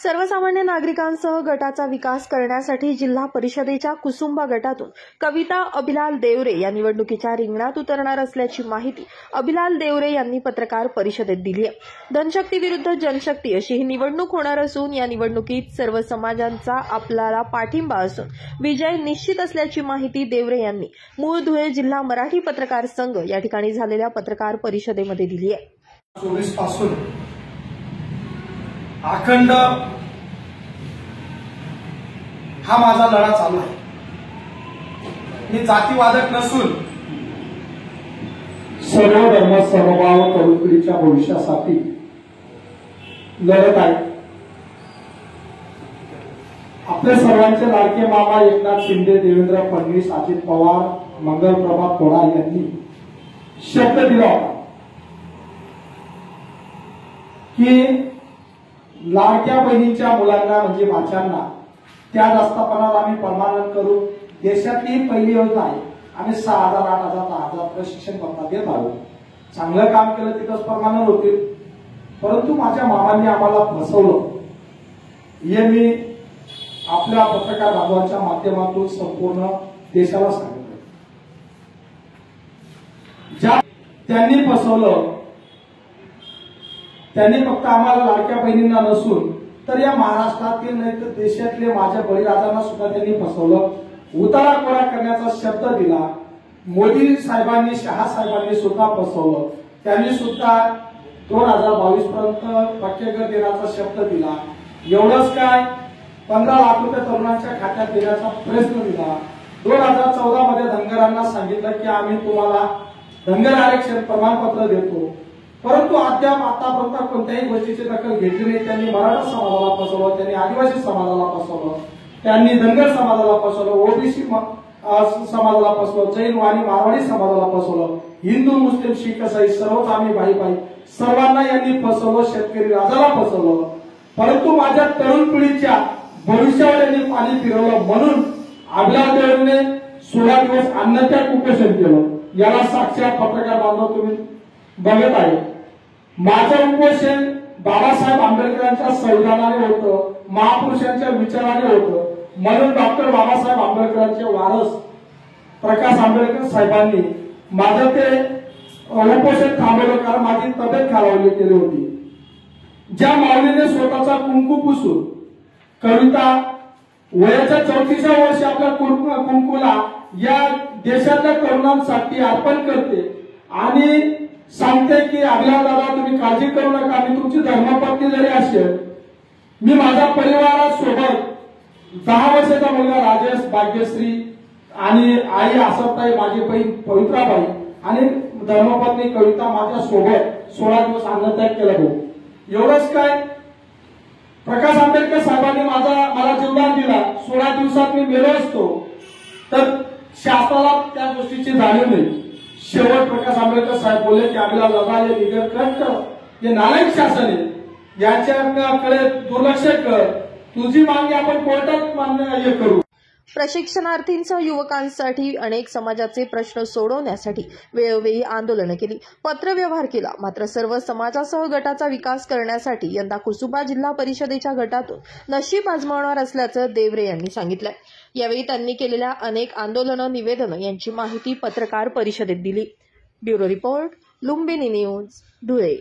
सर्वसामान्य नागरिकांसह गटाचा विकास करण्यासाठी जिल्हा परिषदेच्या कुसुंबा गटातून कविता अभिलाल देवरे या निवडणुकीच्या रिंगणात उतरणार असल्याची माहिती अभिलाल देवरे यांनी पत्रकार परिषदेत दिली आहे। धनशक्ती विरुद्ध जनशक्ती अशी ही निवडणूक होणार असून या निवडणुकीत सर्व समाजांचा आपल्याला पाठिंबा असून विजय निश्चित असल्याची माहिती देवरे यांनी मूळ धुळे जिल्हा मराठी पत्रकार संघ या ठिकाणी झालेल्या पत्रकार परिषदेमध्ये दिली आहे। 24 पासून अखंड हा माझा लढा चालू आहे। मी जातीवादक नसून सर्व धर्म समभाव तरुण पिढीच्या भविष्यासाठी लढत आहे। आपले सर्वांचे लाडके मामा एकनाथ शिंदे, देवेंद्र फडणवीस, अजित पवार, मंगलप्रभात थोडा यांनी शब्द दिला होता की लाडक्या बहिणीच्या मुलांना म्हणजे भाच्यांना त्या दस्तापणाला आम्ही परमानंट करू। देशातली पहिली योजना आहे। आम्ही 6,000, 8,000, 10,000 शिक्षण भत्ता देत आहोत। चांगलं काम केलं तिथंच परमानंट होतील, परंतु माझ्या मामांनी आम्हाला फसवलं हे मी आपल्या पत्रकार बांधवांच्या माध्यमातून संपूर्ण देशाला सांगितलं। ज्या त्यांनी फसवलं त्यांनी फक्त आम्हाला लाडक्या बहिणींना नसून तर या महाराष्ट्रातील नाही तर देशातले माझ्या बळीराजांना सुद्धा त्यांनी फसवलं। उतारा कोरा करण्याचा शब्द दिला। मोदी साहेबांनी, शहा साहेबांनी सुद्धा फसवलं। त्यांनी सुद्धा 2022 पर्यंत पक्के घर देण्याचा शब्द दिला। एवढंच काय 15 लाख रुपये तरुणांच्या खात्यात देण्याचा प्रयत्न दिला। 2014 मध्ये धनगरांना सांगितलं की आम्ही तुम्हाला धनगर आरक्षण प्रमाणपत्र देतो, परंतु अद्याप आतापर्यंत कोणत्याही गोष्टीची दखल घेतली नाही। त्यांनी मराठा समाजाला फसवलं, त्यांनी आदिवासी समाजाला फसवलं, त्यांनी धनगर समाजाला फसवलं, ओबीसी समाजाला फसवलं, जैन वाणी मारवाडी समाजाला फसवलं, हिंदू मुस्लिम शीख ईसाई सर्वच आम्ही भाई भाई सर्वांना यांनी फसवलं। शेतकरी राजाला फसवलं, परंतु माझ्या तरुण पिढीच्या भविष्यावर यांनी पाणी फिरवलं। म्हणून अभिलाल देवरेने 16 दिवस अन्नत्याग उपोषण केलं। याला साक्षात पत्रकार बांधव तुम्ही बघत आहे। माझं उपोषण बाबासाहेब आंबेडकरांच्या संविधानाने होतं, महापुरुषांच्या विचाराने होतं। म्हणून डॉक्टर बाबासाहेब आंबेडकरांचे वारस प्रकाश आंबेडकर साहेबांनी माझं ते उपोषण थांबवलं, कारण माझी तब्येत खालावली गेली होती। ज्या माऊलीने स्वतःचा कुंकू पुसून कविता वयाच्या 34व्या वर्षी आपल्या कुंकूला या देशातल्या तरुणांसाठी अर्पण करते आणि सांगते की अभिलाल दादा तुम्ही काळजी करू नका, मी तुमची धर्मपत्नी जरी असेल, मी माझ्या परिवारासोबत 10 वर्षाचा मुलगा राजेश, भाग्यश्री आणि आई आसरताई, माझी बहीण पवित्राबाई आणि धर्मपत्नी कविता माझ्या सोबत 16 दिवस अन्नत्याग केला भाऊ। एवढंच काय प्रकाश आंबेडकर साहेबांनी मला जीवदान दिला। 16 दिवसात मी मेलो असतो तर शासनाला त्या गोष्टीची जाणीव नाही। शेवट प्रकाश आंबेडकर साहेब बोलले की अभिलाल दादा हे निगर कट हे नालायक शासन आहे, याच्याकडे दुर्लक्ष कर, तुझी मागणी आपण कोर्टात मान्य करू। प्रशिक्षणार्थींसह युवकांसाठी अनेक समाजाचे प्रश्न सोडवण्यासाठी वेळोवेळी आंदोलनं केली, पत्रव्यवहार केला। मात्र सर्व समाजासह गटाचा विकास करण्यासाठी यंदा कुसुंबा जिल्हा परिषदेच्या गटातून नशीब आजमावणार असल्याचं देवरे यांनी सांगितलं। यावेळी त्यांनी केलेल्या अनेक आंदोलनं, निवेदनं यांची माहिती पत्रकार परिषदेत दिली। Bureau report, Lumbini news, Dhule.